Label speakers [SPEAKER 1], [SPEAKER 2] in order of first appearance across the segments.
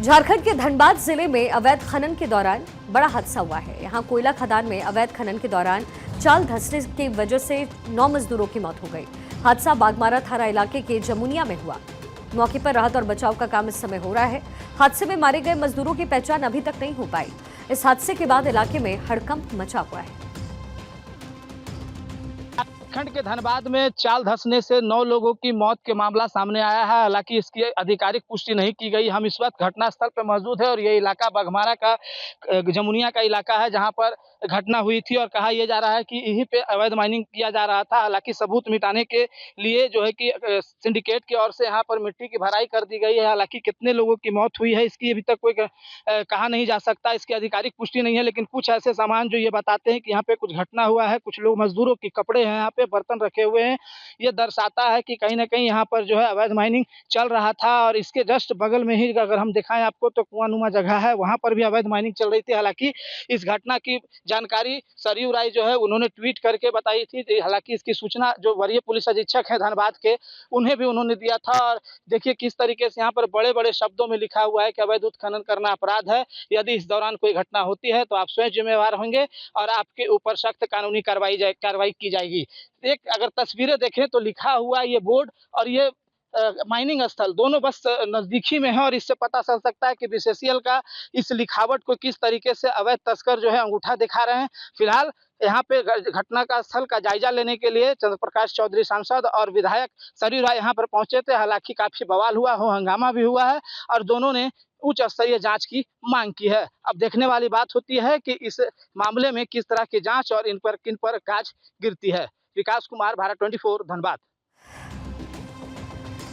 [SPEAKER 1] झारखंड के धनबाद जिले में अवैध खनन के दौरान बड़ा हादसा हुआ है। यहां कोयला खदान में अवैध खनन के दौरान चाल धंसने की वजह से 9 मजदूरों की मौत हो गई। हादसा बागमारा थाना इलाके के जमुनिया में हुआ। मौके पर राहत और बचाव का काम इस समय हो रहा है। हादसे में मारे गए मजदूरों की पहचान अभी तक नहीं हो पाई। इस हादसे के बाद इलाके में हड़कंप मचा हुआ है।
[SPEAKER 2] झारखंड के धनबाद में चाल धंसने से 9 लोगों की मौत के मामला सामने आया है। हालांकि इसकी आधिकारिक पुष्टि नहीं की गई। हम इस वक्त घटनास्थल पर मौजूद है और ये इलाका बाघमारा का जमुनिया का इलाका है, जहां पर घटना हुई थी और कहा यह जा रहा है कि यहीं पे अवैध माइनिंग किया जा रहा था। हालांकि सबूत मिटाने के लिए जो है कि सिंडिकेट की ओर से यहाँ पर मिट्टी की भराई कर दी गई है। हालांकि कितने लोगों की मौत हुई है इसकी अभी तक कोई कहा नहीं जा सकता, इसकी आधिकारिक पुष्टि नहीं है। लेकिन कुछ ऐसे सामान जो ये बताते हैं कि यहाँ पे कुछ घटना हुआ है, कुछ लोग मजदूरों के कपड़े हैं, यहाँ पे बर्तन रखे हुए हैं, ये दर्शाता है कि कहीं ना कहीं यहाँ पर जो है अवैध माइनिंग चल रहा था। और इसके जस्ट बगल में ही अगर हम दिखाएं आपको तो कुआंनुमा जगह है, वहां पर भी अवैध माइनिंग चल रही थी। हालांकि इस घटना की जानकारी सरयू राय जो है उन्होंने ट्वीट करके बताई थी। हालांकि इसकी सूचना जो वरीय पुलिस अधीक्षक है धनबाद के, उन्हें भी उन्होंने दिया था। और देखिए किस तरीके से यहाँ पर बड़े बड़े शब्दों में लिखा हुआ है कि अवैध उत्खनन करना अपराध है। यदि इस दौरान कोई घटना होती है तो आप स्वयं जिम्मेवार होंगे और आपके ऊपर सख्त कानूनी कार्रवाई की जाएगी। एक अगर तस्वीरें देखें तो लिखा हुआ ये बोर्ड और ये माइनिंग स्थल दोनों बस नजदीक ही में है। और इससे पता चल सकता है कि बीसीसीएल का इस लिखावट को किस तरीके से अवैध तस्कर जो है अंगूठा दिखा रहे हैं। फिलहाल यहाँ पे घटना का स्थल का जायजा लेने के लिए चंद्र प्रकाश चौधरी सांसद और विधायक सरयू राय यहाँ पर पहुंचे थे। हालांकि काफी बवाल हुआ हो, हंगामा भी हुआ है और दोनों ने उच्च स्तरीय जांच की मांग की है। अब देखने वाली बात होती है कि इस मामले में किस तरह की जांच और किन पर गाज गिरती है। विकास कुमार, भारत 24, धनबाद।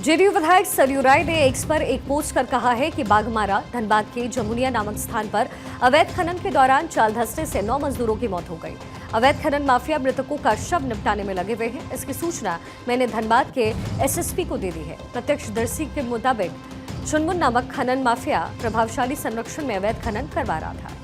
[SPEAKER 1] जेडीयू विधायक सरयू राय ने एक्स पर एक पोस्ट कर कहा है कि बाघमारा धनबाद के जमुनिया नामक स्थान पर अवैध खनन के दौरान चाल धंसने से 9 मजदूरों की मौत हो गई। अवैध खनन माफिया मृतकों का शव निपटाने में लगे हुए हैं। इसकी सूचना मैंने धनबाद के एसएसपी को दे दी है। प्रत्यक्षदर्शी के मुताबिक चुनमुन नामक खनन माफिया प्रभावशाली संरक्षण में अवैध खनन करवा रहा था।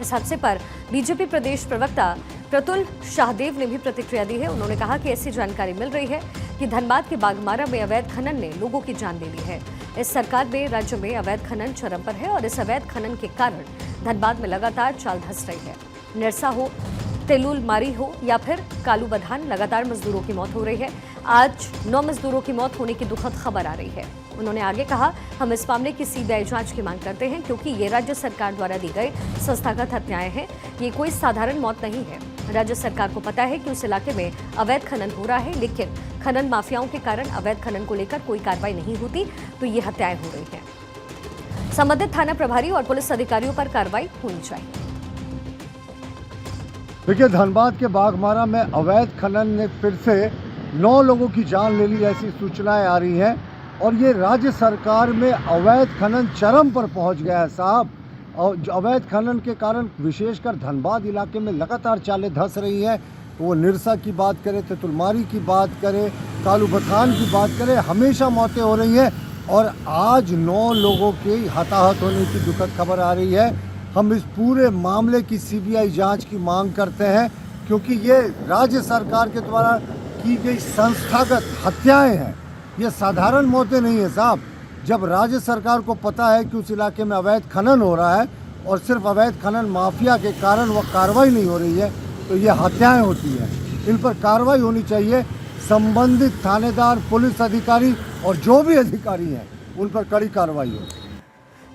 [SPEAKER 1] इस हादसे पर बीजेपी प्रदेश प्रवक्ता प्रतुल शाहदेव ने भी प्रतिक्रिया दी है। उन्होंने कहा कि ऐसी जानकारी मिल रही है कि धनबाद के बाघमारा में अवैध खनन ने लोगों की जान ले ली है। इस सरकार में राज्य में अवैध खनन चरम पर है और इस अवैध खनन के कारण धनबाद में लगातार चाल धंस रही है। निरसा हो, तेलुल मारी हो या फिर कालू बधान, लगातार मजदूरों की मौत हो रही है। आज 9 मजदूरों की मौत होने की दुखद खबर आ रही है। उन्होंने आगे कहा, हम इस मामले की सीबीआई जांच की मांग करते हैं क्योंकि ये राज्य सरकार द्वारा दी गई संस्थागत हत्याएं हैं। ये कोई साधारण मौत नहीं है। राज्य सरकार को पता है कि उस इलाके में अवैध खनन हो रहा है, लेकिन खनन माफियाओं के कारण अवैध खनन को लेकर कोई कार्रवाई नहीं होती तो ये हत्याएं हो रही हैं। संबंधित थाना प्रभारी और पुलिस अधिकारियों पर कार्रवाई होनी चाहिए।
[SPEAKER 3] देखिए, धनबाद के बाघमारा में अवैध खनन ने फिर से 9 लोगों की जान ले ली, ऐसी सूचनाएं आ रही हैं। और ये राज्य सरकार में अवैध खनन चरम पर पहुंच गया है साहब। और अवैध खनन के कारण विशेषकर धनबाद इलाके में लगातार चालें धंस रही हैं। वो निरसा की बात करें, तेतुलमारी की बात करें, कालू बथान की बात करें, हमेशा मौतें हो रही हैं। और आज 9 लोगों के हताहत होने की दुखद खबर आ रही है। हम इस पूरे मामले की सीबीआई जांच की मांग करते हैं क्योंकि ये राज्य सरकार के द्वारा की गई संस्थागत हत्याएं हैं। ये साधारण मौतें नहीं है साहब। जब राज्य सरकार को पता है कि उस इलाके में अवैध खनन हो रहा है और सिर्फ अवैध खनन माफिया के कारण वह कार्रवाई नहीं हो रही है तो ये हत्याएं होती हैं। इन पर कार्रवाई होनी चाहिए। संबंधित थानेदार, पुलिस अधिकारी और जो भी अधिकारी हैं उन पर कड़ी कार्रवाई हो।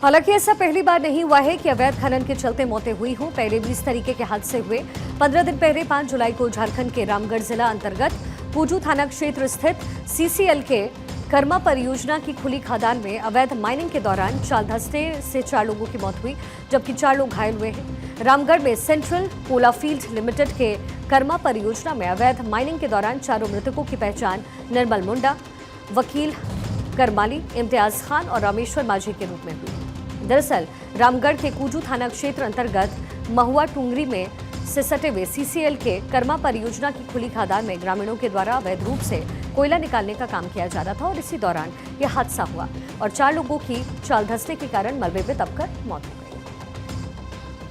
[SPEAKER 1] हालांकि ऐसा पहली बार नहीं हुआ है कि अवैध खनन के चलते मौतें हुई हों। पहले भी इस तरीके के हादसे हुए। 15 दिन पहले 5 जुलाई को झारखंड के रामगढ़ जिला अंतर्गत पूजू थाना क्षेत्र स्थित सीसीएल के कर्मा परियोजना की खुली खदान में अवैध माइनिंग के दौरान चाल धंसने से 4 लोगों की मौत हुई, जबकि 4 लोग घायल हुए हैं। रामगढ़ में सेंट्रल कोलाफील्ड लिमिटेड के कर्मा परियोजना में अवैध माइनिंग के दौरान 4 मृतकों की पहचान निर्मल मुंडा, वकील करमाली, इम्तियाज खान और रामेश्वर माझी के रूप में हुई। दरअसल रामगढ़ के कूजू थाना क्षेत्र अंतर्गत महुआ टुंगरी में से सटे हुए सीसीएल के कर्मा परियोजना की खुली खदान में ग्रामीणों के द्वारा अवैध रूप से कोयला निकालने का काम किया जा रहा था और इसी दौरान यह हादसा हुआ और 4 लोगों की चाल धंसने के कारण मलबे में दबकर मौत हो गई।